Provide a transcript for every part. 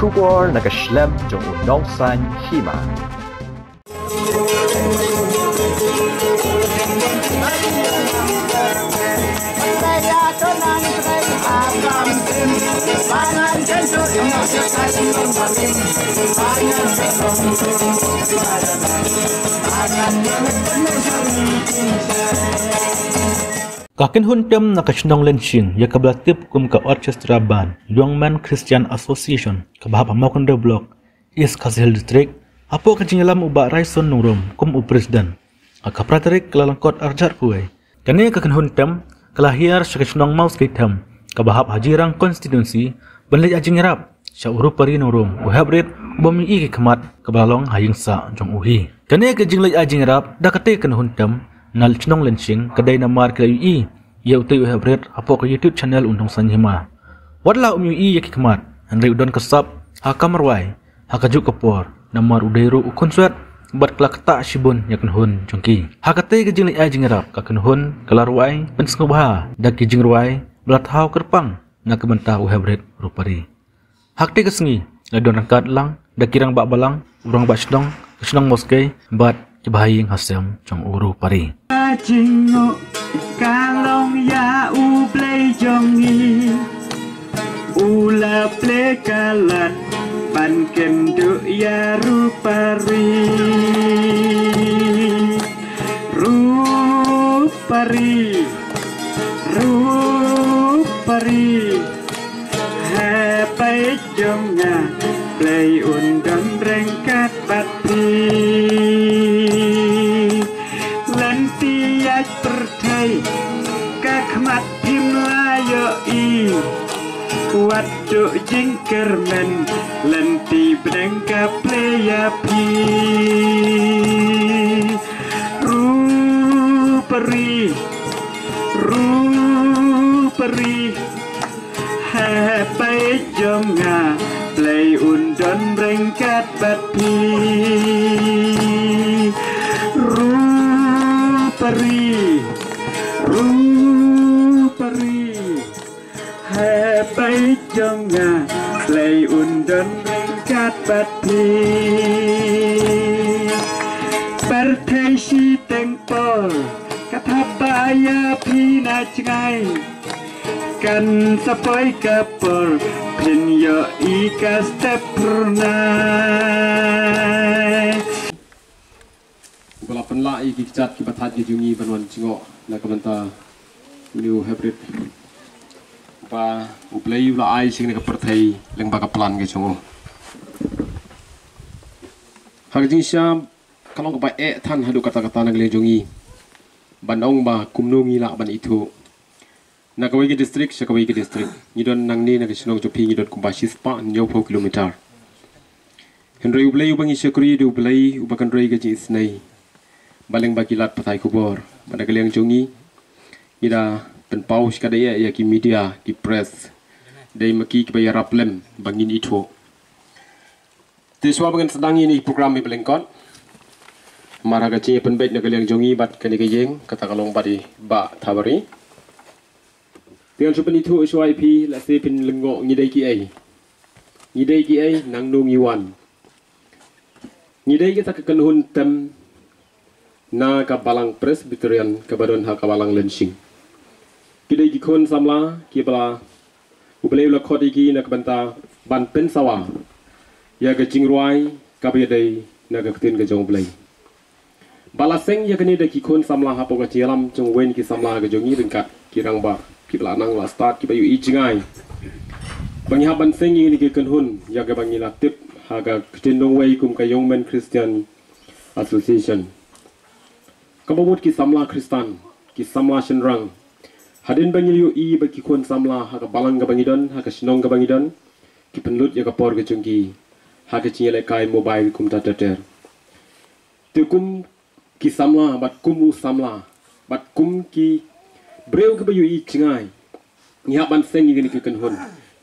Kubor nakaslem jong unongsan hima. Kakin huntem nakasnong lensing ya kablatip kum ka orchestra band Luangman Christian Association kabahap amaw kan blok East Castle District apo kajingalam uba raison nungrum kum presiden akapraterik kelalangkot arjar puai kane kakin huntem kalahiar sakasnong maus kitam kabahap hajirang konstitusi benlej ajingrap syauru pari nungrum uhabrit bumi iki kemat kabalong hayingsa jong uhi kane kajinglej ajingrap dakate kan huntem nal chnong lensing kadai namar ke UI ya utai habret apo ke YouTube channel undang sanjima wadla UI yakikmat hanri udon kesap hakamarwai hakaju kapor namar udairu ukonswat bat klakta shibun yakin hun jongki hakate ke jingli ajingrap kaken hun kelarwai pensngobha dak jingrwai blathau kerpang na kebentah habret rupari hakte kesngi ladon rangkat lang dakirang bak balang urang bak snong moske bat bahaying hasem jong uru pari Jingo kalong ya uplay jongi ula play kalat pan kendu ya rupari hapai jonga play undang rengkat pati lantiak pertai kakmat himlayo i waduk jingkermen lenti berengkap leyapi ruperi hapai jonga play undon berengkat pati ruperi hapai jonga play undon berengkat pati partai si tengpol kata paya pina cengai kan sapai kapor pin yo ika step pernah Balapan la iki kicat ki bathat ki jungi banwan cingok na kamanta new hybrid pa uplay la ai sing ne kaperthai leng ba kaplan ke chongo hak jing syam kalong ka e than hadu kata-kata na gle jungi bandong ba kumnungi la ban itu na kawai ke district syakawai ke district ngidon nang ni na ke sinong jopi ngidon kumba sispa nyo po kilometer henry uplay ubangi syakuri du uplay ubakan roi ke jing isnai baleng bakilat patai kubor pada kaliang jungi ida penpau sekadaya ya ki media ki press dai maki ki bayar raplem bangin itu tiswa bangan sedang ini program mi belengkot mara gaci penbet na kaliang jungi bat kani kejeng kata kalong badi ba thabari tiang supen itu SYP la se pin lengo ngidai ki ai nang nung yuan ngidai kita kekenhun tem na kabalang Presbyterian kabadon ha kabalang lensing kidai gikon samla kibala ublei la khodi gi na kabanta ban pen sawa ya ga jingruai kabedai na ga ktin ga jong blei balaseng ya kani da gikon samla ha po ga tialam jong wen ki samla ga jongi ringkat kirang ba kibala nang la start ki bayu i jingai bangi ha ban seng ni ki kenhun ya ga bangi la tip ha ga ktin dong wei kum ka Youngman Christian Association kabawut ki samla Kristan ki samla shenrang hadin bangil yu i ba ki kon samla ha ka balang ga bangidon ha ka sinong ga bangidon ki penlut ya ka por ga jungki ha ka chiele kai mobile kum ta ter tukum ki samla bat kumu samla bat kum ki breu ga bayu i chingai ni ha ban seng ni ki kan hon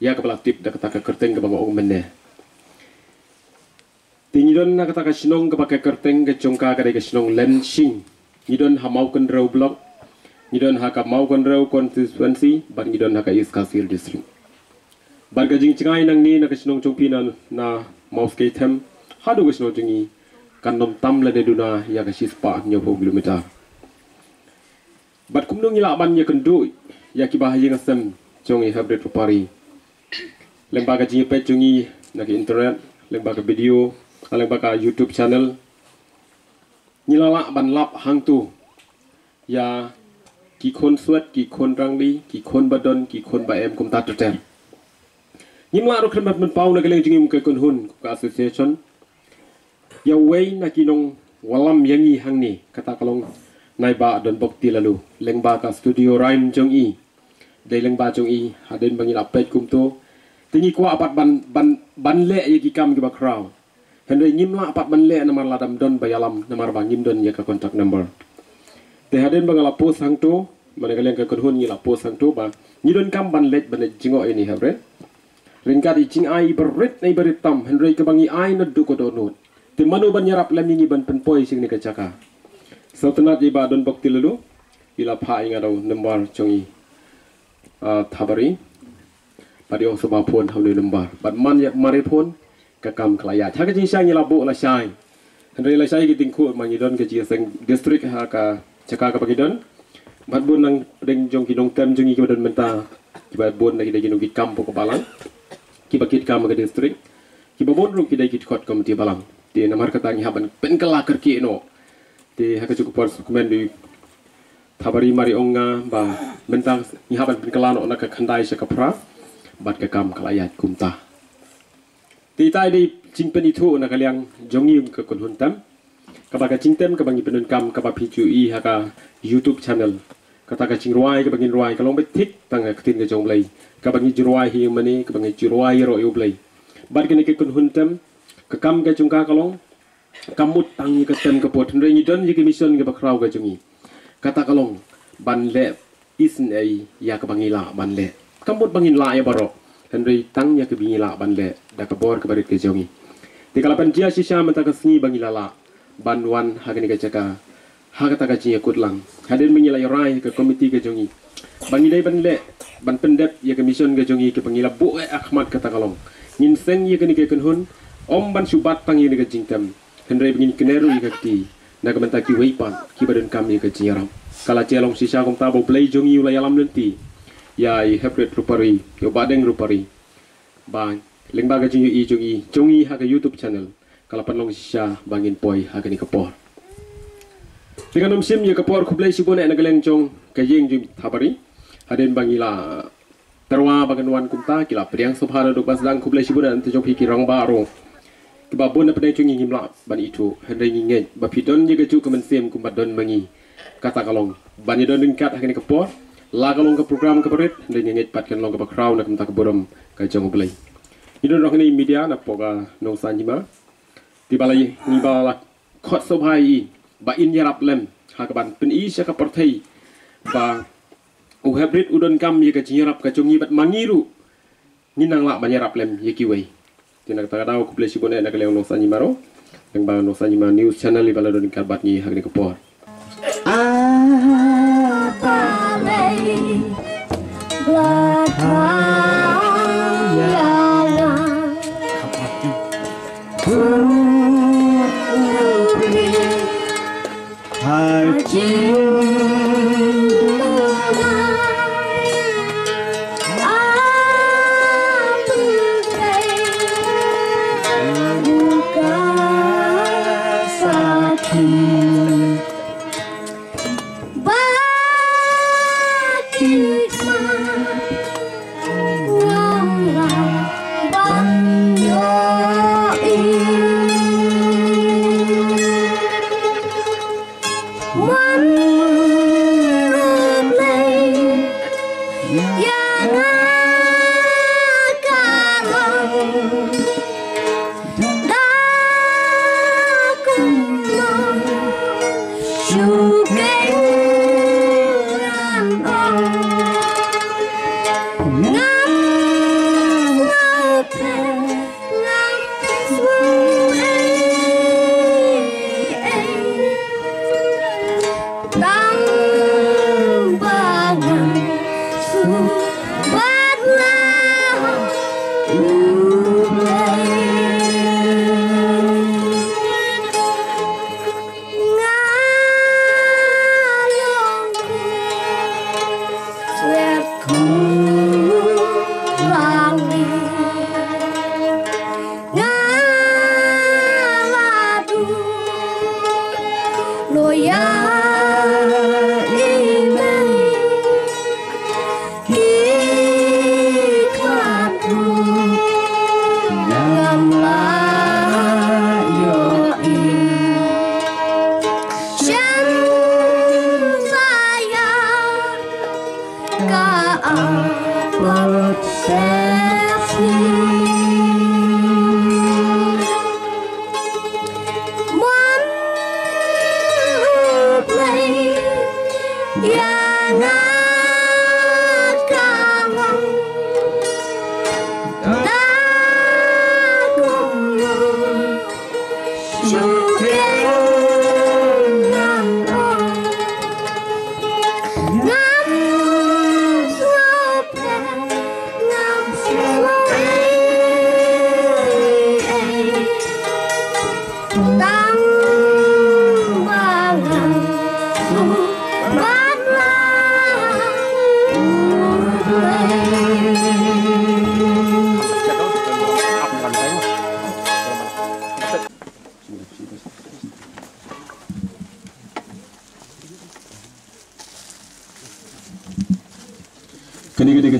ya ka bala tip da ka kerteng ga bang ong menne tingidon na ka sinong ga pakai kerteng ga chongka ga ga sinong lensing ngidon ha mau kan rau blok ngidon ha ka mau kan rau constituency ban ngidon ha ka East Castle district Barga jing cengai nang ni na kasinong chongpi na mouse ke them hadu kasinong jingi kan nom tam la de duna ya ka sispa nyopo kilometer. Bat kumnung ila ban ya kendu ya ki bahaya ngasem jongi hybrid pari. Lembaga jingi pe jongi na ke internet, lembaga video, lembaga YouTube channel. Nyilala ban lap hang tu ya ki kon suat ki kon rangli ki kon badon ki kon ba em kum ta ter. Nyimla ro kremat men pau na geleng jingi muka kon hun ka association. Ya wei na kinong walam yangi hang ni kata kalong nai ba don bokti lalu lengba ka studio rhyme jong i dei lengba jong i haden bangi lapet kum to tingi kwa apat ban le ye ki kam ki ba kraw hende nyimla apat ban le namar ladam don bayalam namar ba nyim don ye ka contact number te haden bangala post hang to mane geleng ka kon hun ni la post hang to ba ni don kam ban le ban jingo ini habre ringkat i ching ai berit nei berit tam henry ke bangi ai na du ko donut ti manu ban yarap lam ni ban penpoi sing ni ka chaka so tenat di ba don bokti lalu ila pha inga do number chongi thabari padi ong soba phone hau ni number bat man ya mari phone ka kam klaya tha ka jing sang ila bo la sai henry la sai ki ting khu ma ni don ka ji seng district ha ka chaka ka bagi don bat bun nang deng jong ki dong tem jongi ki don menta ki ba bun na ki dagi no ki kam po ko balang ki bakit kam ke district ki babon rum ki dai ki kot komiti balang ti namar kata ngi haban pen kala kerki no ti haka cukup por dokumen di thabari mari onga ba mentang ngi haban pen kala no na ka khandai sa kapra bat ka kam kala ya kumta ti tai di jingpen itu na kaliang jongi ka kon huntam ka ba ka jingtem ka bangi penun kam ka ba pcui haka YouTube channel kata ka cingruai ka bangin ruai kalong betik tang ka tin ka jong blai ka bangi juruai hi mani ka bangi juruai ro yu blai bat ka ni ka kun huntem ka kam ka jungka kalong kamut tang ka tem ka pot ndre ni don ki mission ka bakraw ka jungi kata kalong ban le isn ai ya ka bangi la ban le kamut bangin la ya baro ndre tang ya ka bingi la ban le da ka bor ka barit ka jungi ti kala pan jia sisa mata ka sngi bangi la ban wan ha ka ni ka jaka ha kata ka jinga kutlang haden mengila rai ke komiti ke jongi bangi dai ban le ban pendep ya ke mission ke jongi ke pengila bu Ahmad kata kalong nin seng ya ke ni ke kunhun om ban subat pangi ni ke jingtam hendrai bengin keneru ya ke ti na ke mentaki weipan ki badan kami ke jingaram kala celong sisa kom tabo play jongi ulai alam lenti ya I hybrid rupari yo badeng rupari bang lengba ke jongi ha ke YouTube channel kala panlong sisa bangin poi ha ke ni ke por dengan nomsim ya kapor kublai sibone na galeng chong kayeng jum thabari haden bangila terwa baganwan kumta kila priang sobhara do pasdang kublai sibone ante jong piki rang baro kiba bon na pedai chungi ngimla ban itu hendai nge ba pidon ye gaju kemen sem kumbadon mangi kata kalong bani don ringkat hakani kapor la kalong ke program kaparit hendai nge pat kan long ka crowd na kumta kaborom ka jong kublai idon rohni media na poga nong sanjima tibalai ni bala khot sobhai ba in yarap lem hakaban pen i saka porthai ba u hybrid udon kam ye ka yarap ka chungi bat mangiru ni nang la ba yarap lem ye ki wei tinak ta daw ku plesi bone na kaleng no sanyi maro yang ba no sanyi ma news channel li bala don kalbat ni hakni ko por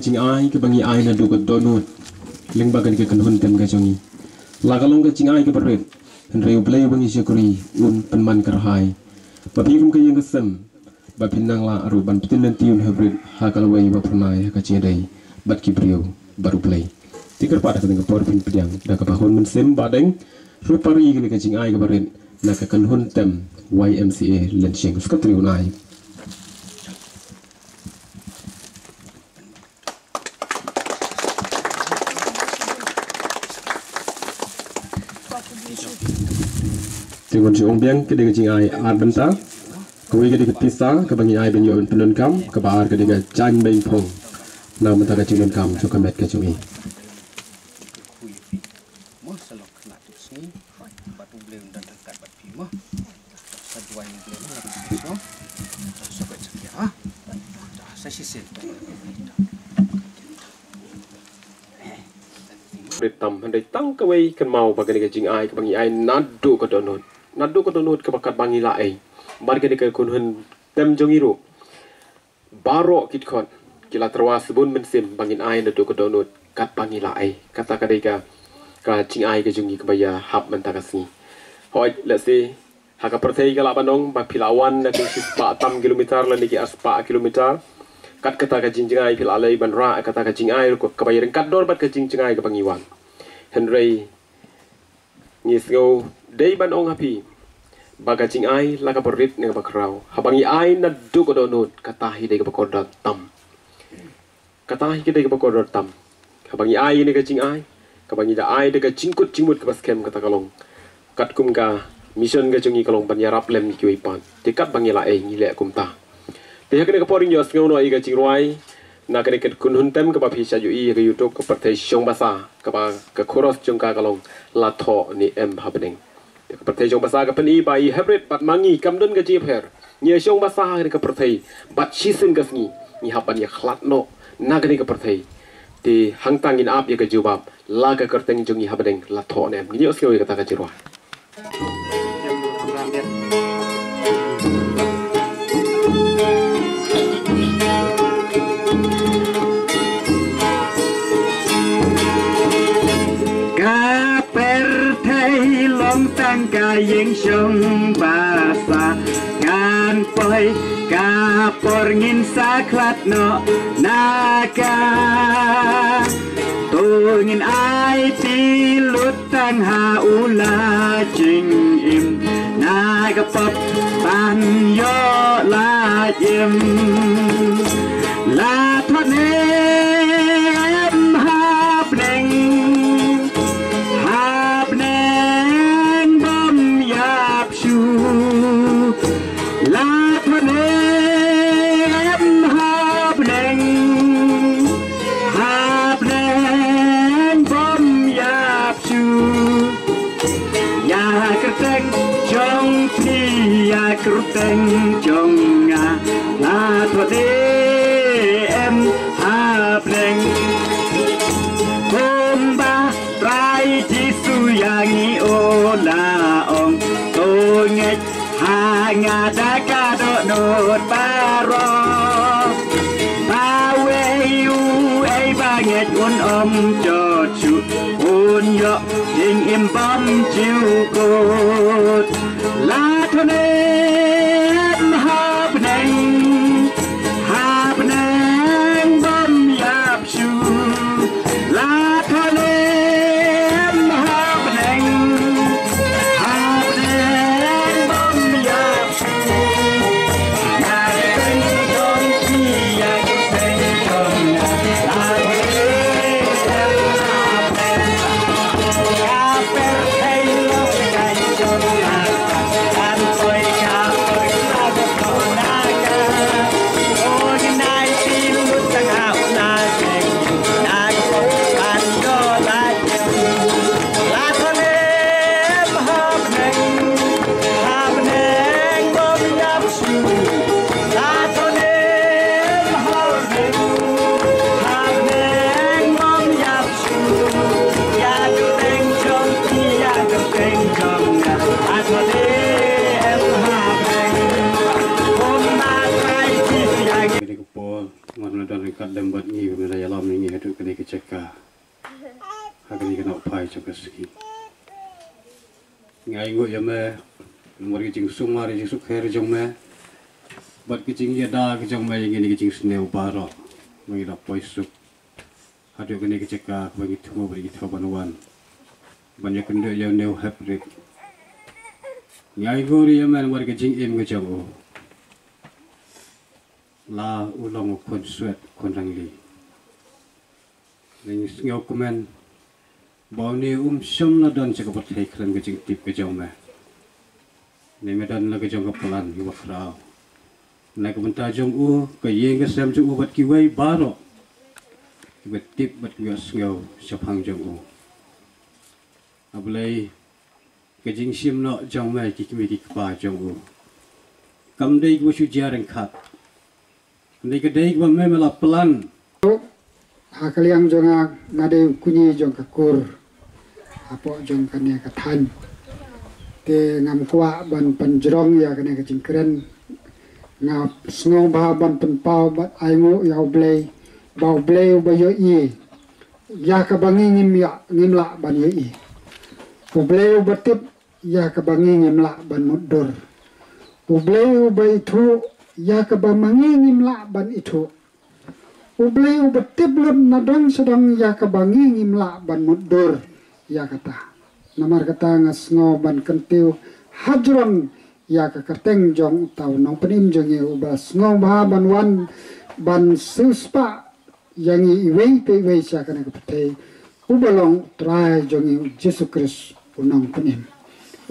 cing ai ke bangi ai na dugot donut leng bagan ke kan hun tem ga jongi la kalong ke cing ai ke berit henreu play bangi syukuri un penman kerhai bapi kum ke yang kesem bapin nang la aru ban pitin nan tiun hybrid ha kalawai ba pernai ha ka cingdai bat ki brio baru play tikar pada ka por pin piang da ka bahon men sem badeng rupari ke cing ai ke berit na ka kan hun tem YMCA len sing skatri unai Tingon si Ombiang ke dengan cing ai ar bentar, kau ke dengan pisah ke bangi ai ben yo penun kam ke baar ke dengan cang beng pong, nama mentara cing kam so kamet ke cungi. Tam handai tang kawai kan mau bagai dengan cing ai ke bangi ai nadu ke donut ke bakat bangi lai barga ni ke kunhun tem jongiru baro kit kon kila terwas bun mensim bangin ai nadu ke donut kat bangi lai kata kadai ka cing ai ke jongi ke baya hab mentakasni hoi let's see haka pertei kala banong ba pilawan na ke sispa 6 kilometer la niki aspa kilometer kat kata ka cing ai pilalai ban ra kata ka cing ai ko ke baya kat dor bat ke cing ai ke bangiwan Henry ngisgo day ban ong happy baga cing ai laka berit nega bakrau habangi ai na du ko donut katahi de bakodot tam katahi ke de bakodot tam habangi ai nega cing ai kabangi da ai de cingkut cingmut ke baskem kata kalong kat kum ka mission ga jungi kalong banyarap lem ki wipan tikat bangi la ai ngile kum ta te hakne ka poring yos ngono ai ga cing ruai na kene ket kun hun tem ke ba pisa yu i ke youtube ke partai syong basa ke ba ke khoros chung ka kalong la tho ni em happening ke partai syong basa ke pani bai hybrid bat mangi kamdon ke jip her ni syong basa ke partai bat shisin ke sni ni hapan ya khlat no na kene ke partai ti hangtang in ap ya ke jubab la ke kerteng jungi happening la tho nem ni osyo ke ta ka jirwa Ka yang syong basa kan poi ka porngin saklat no naga tungin ai tilut tang ha ula jing im naga pop pan yo la im la thone em hap neng Kerteng jonga la thode em hapeng bomba trai jisu yangi ola ong tonget hanga daka do not baro bawe yu ai banget un jochu un yo ding im bom chiu kot la thode Hey, kat lembat ni benda yalam ni hadu kini keceka hakini kena upai cakap segi ngai ngut ya me mari jing sumar jing sukher jong me bat kicing ya da jong me yang ini kicing sneu baro mengira poisuk hadu kini keceka bagi tumo bagi tuabanuan banyak kende yang neu haprik ngai gori ya me mari kicing im kecang la ulang kon suet kon rangli ning ngau komen bau ni syam na dan cakap patai kran kecing tip ke jauh meh ni medan la ke jauh kapalan ki wafrau na ke benta jong ke yeng ke sam ju bat ki wei baro ki bet tip bat ki ngau syapang jong ablai ke jing sim no jong meh ki ki pa jong kam dei ku shu jarang khat ni kedai gua memela pelan. Hakaliang jonga ngade kunyi jong kakur. Apo jong kane katan. Te ngam kwa ban panjrong ya kane kecingkren. Ngap sngo ba ban penpau bat aingo ya blay. Bau blay ba yo i. Ya ka bangi ngimla ban yo i. Blay batip ya ka bangi ngimla ban mudur. Blay ba itu ya kebangi ngimla ban itu ublei ubetib lem nadang sedang ya kebangi ngimla ban mudur ya kata namar kata ngasngo ban kentiu hajron ya keteng jong tau nong penim jong ya ubas ngo bah ban wan ban suspa yang iwei pe iwei sia kana kepete ubalong trai jong Yesus Kristus unang penim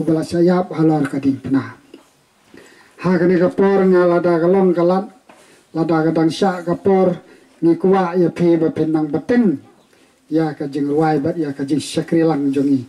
ubala sayap halar kading penah hakani kapor ngalada kalong kalat lada kadang syak kapor ni kuwa ya pe bapendang beteng ya ka jing ruai bat ya ka jing syakrilang jongi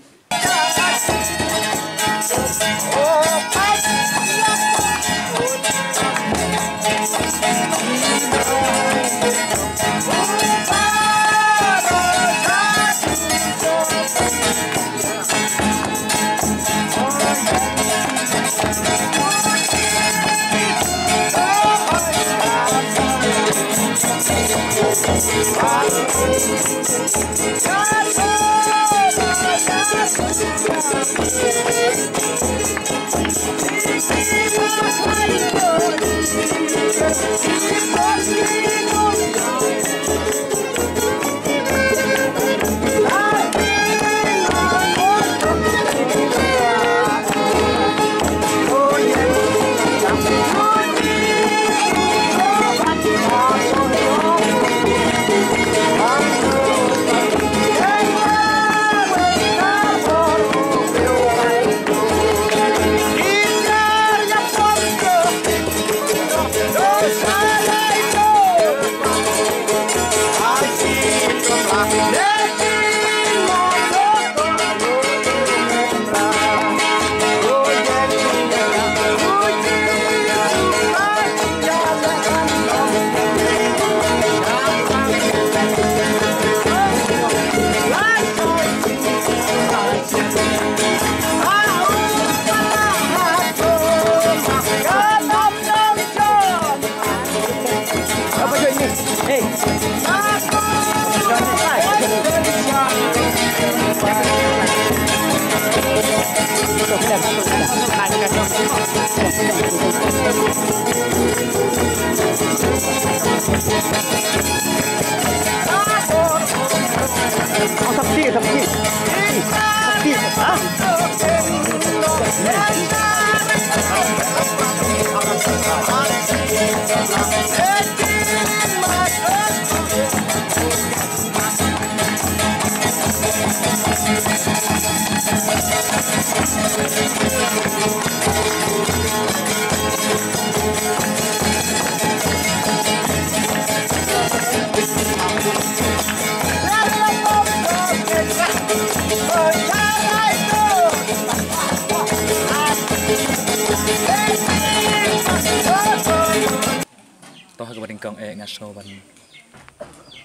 kong ngaso ban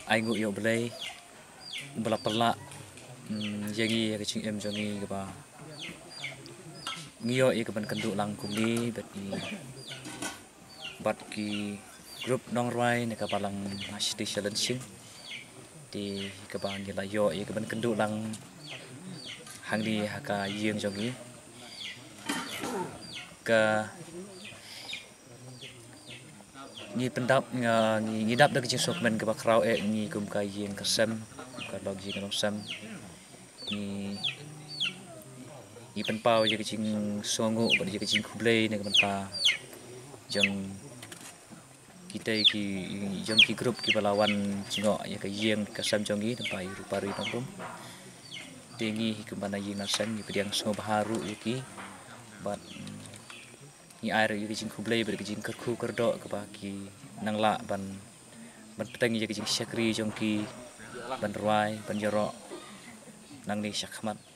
ai ngu yo blai bala perla jadi kecing em jongi ke ba ngio e ke ban kenduk langkum ni bat ki grup nong rai ne ka balang hasdi challenging di ka bang ni la yo ye ka ban kendu lang hang di haka yeng jongi ka ni pendap ni dap da ke sok men ka ba krau ni kum ka yeng ka sam ka log ji ka sam ni penpau je ke jing songo ba je ke jing kublai ne ka pa jong kita ki jong ki grup ki balawan jingo ya ka yeng ka sam jongi tempai rupari nongrum tengi ke mana yeng nasam ni pediang so baharu ki bat ni air ye jing kublai ber jing kerku kerdo ke baki nang la ban peteng ye jing syakri jong ki ban ruai ban jorok nang ni syakmat